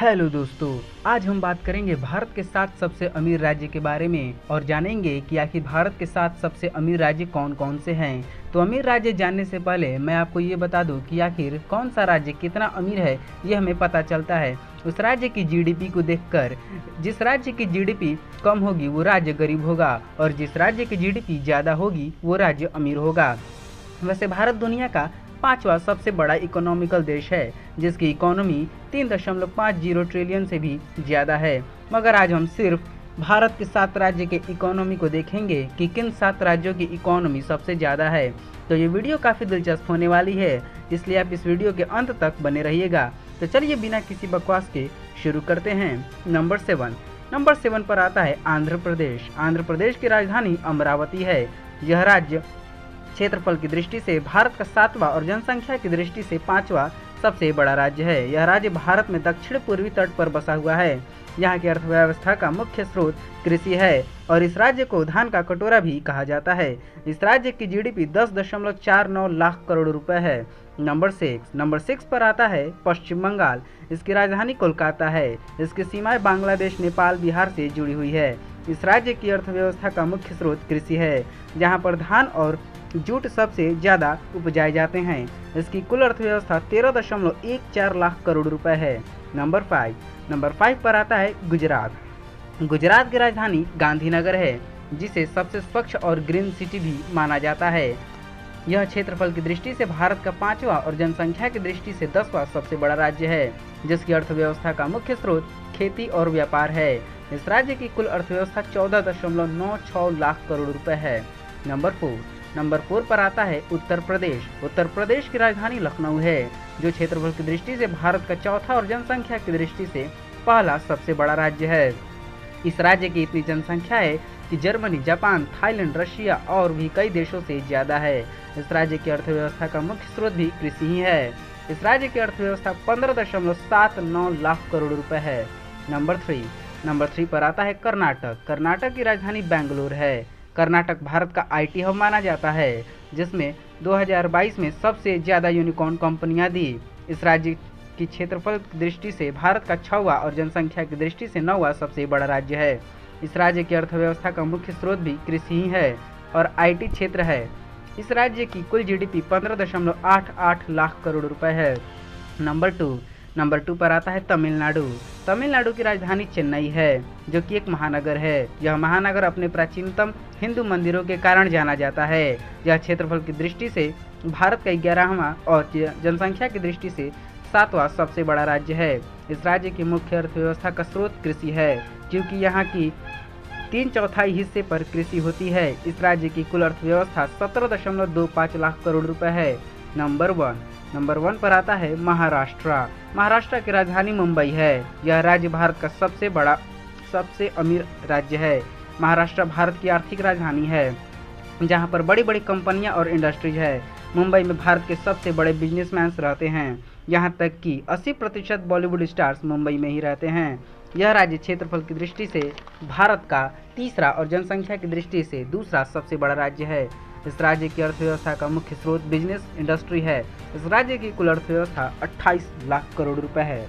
Hello दोस्तों, आज हम बात करेंगे भारत के 7 सबसे अमीर राज्य के बारे में और जानेंगे कि आखिर भारत के 7 सबसे अमीर राज्य कौन कौन से हैं। तो अमीर राज्य जानने से पहले मैं आपको ये बता दूं कि आखिर कौन सा राज्य कितना अमीर है, ये हमें पता चलता है उस राज्य की जीडीपी को देखकर। जिस राज्य की जीडीपी कम होगी वो राज्य गरीब होगा और जिस राज्य की जीडीपी ज़्यादा होगी वो राज्य अमीर होगा। वैसे भारत दुनिया का 5वां सबसे बड़ा इकोनॉमिकल देश है, जिसकी इकोनॉमी 3.50 ट्रिलियन से भी ज़्यादा है। मगर आज हम सिर्फ भारत के 7 राज्य के इकोनॉमी को देखेंगे कि किन 7 राज्यों की इकोनॉमी सबसे ज़्यादा है। तो ये वीडियो काफ़ी दिलचस्प होने वाली है, इसलिए आप इस वीडियो के अंत तक बने रहिएगा। तो चलिए बिना किसी बकवास के शुरू करते हैं। नंबर 7 पर आता है आंध्र प्रदेश। आंध्र प्रदेश की राजधानी अमरावती है। यह राज्य क्षेत्रफल की दृष्टि से भारत का 7वां और जनसंख्या की दृष्टि से 5वां सबसे बड़ा राज्य है। यह राज्य भारत में दक्षिण पूर्वी तट पर बसा हुआ है। यहाँ की अर्थव्यवस्था का मुख्य स्रोत कृषि है और इस राज्य को धान का कटोरा भी कहा जाता है। इस राज्य की जीडीपी 10.49 लाख करोड़ रुपए है। नंबर 6 पर आता है पश्चिम बंगाल। इसकी राजधानी कोलकाता है। इसकी सीमाएं बांग्लादेश, नेपाल, बिहार से जुड़ी हुई है। इस राज्य की अर्थव्यवस्था का मुख्य स्रोत कृषि है, जहाँ पर धान और जूट सबसे ज़्यादा उपजाए जाते हैं। इसकी कुल अर्थव्यवस्था 13.14 लाख करोड़ रुपए है। नंबर 5 पर आता है गुजरात। गुजरात की राजधानी गांधीनगर है, जिसे सबसे स्वच्छ और ग्रीन सिटी भी माना जाता है। यह क्षेत्रफल की दृष्टि से भारत का 5वां और जनसंख्या की दृष्टि से 10वां सबसे बड़ा राज्य है, जिसकी अर्थव्यवस्था का मुख्य स्रोत खेती और व्यापार है। इस राज्य की कुल अर्थव्यवस्था 14.96 लाख करोड़ रुपए है। नंबर 4 पर आता है उत्तर प्रदेश। उत्तर प्रदेश की राजधानी लखनऊ है, जो क्षेत्रफल की दृष्टि से भारत का 4था और जनसंख्या की दृष्टि से पहला सबसे बड़ा राज्य है। इस राज्य की इतनी जनसंख्या है कि जर्मनी, जापान, थाईलैंड, रशिया और भी कई देशों से ज़्यादा है। इस राज्य की अर्थव्यवस्था का मुख्य स्रोत भी कृषि ही है। इस राज्य की अर्थव्यवस्था 15.79 लाख करोड़ रुपए है। नंबर 3 पर आता है कर्नाटक। कर्नाटक की राजधानी बेंगलुरु है। कर्नाटक भारत का आईटी हब माना जाता है, जिसमें 2022 में सबसे ज़्यादा यूनिकॉर्न कंपनियां दी। इस राज्य की क्षेत्रफल की दृष्टि से भारत का 6वां और जनसंख्या की दृष्टि से 9वां सबसे बड़ा राज्य है। इस राज्य की अर्थव्यवस्था का मुख्य स्रोत भी कृषि ही है और आईटी क्षेत्र है। इस राज्य की कुल जीडीपी 15.88 लाख करोड़ रुपए है। नंबर 2 पर आता है तमिलनाडु। तमिलनाडु की राजधानी चेन्नई है, जो कि एक महानगर है। यह महानगर अपने प्राचीनतम हिंदू मंदिरों के कारण जाना जाता है। यह क्षेत्रफल की दृष्टि से भारत का 11वां और जनसंख्या की दृष्टि से 7वां सबसे बड़ा राज्य है। इस राज्य की मुख्य अर्थव्यवस्था का स्रोत कृषि है, क्योंकि यहाँ की 3/4 हिस्से पर कृषि होती है। इस राज्य की कुल अर्थव्यवस्था 17.25 लाख करोड़ रुपए है। नंबर 1 पर आता है महाराष्ट्र। महाराष्ट्र की राजधानी मुंबई है। यह राज्य भारत का सबसे अमीर राज्य है। महाराष्ट्र भारत की आर्थिक राजधानी है, जहां पर बड़ी बड़ी कंपनियां और इंडस्ट्रीज है। मुंबई में भारत के सबसे बड़े बिजनेसमैन रहते हैं। यहां तक कि 80% बॉलीवुड स्टार्स मुंबई में ही रहते हैं। यह राज्य क्षेत्रफल की दृष्टि से भारत का 3रा और जनसंख्या की दृष्टि से 2रा सबसे बड़ा राज्य है। इस राज्य की अर्थव्यवस्था का मुख्य स्रोत बिजनेस इंडस्ट्री है। इस राज्य की कुल अर्थव्यवस्था 28 लाख करोड़ रुपए है।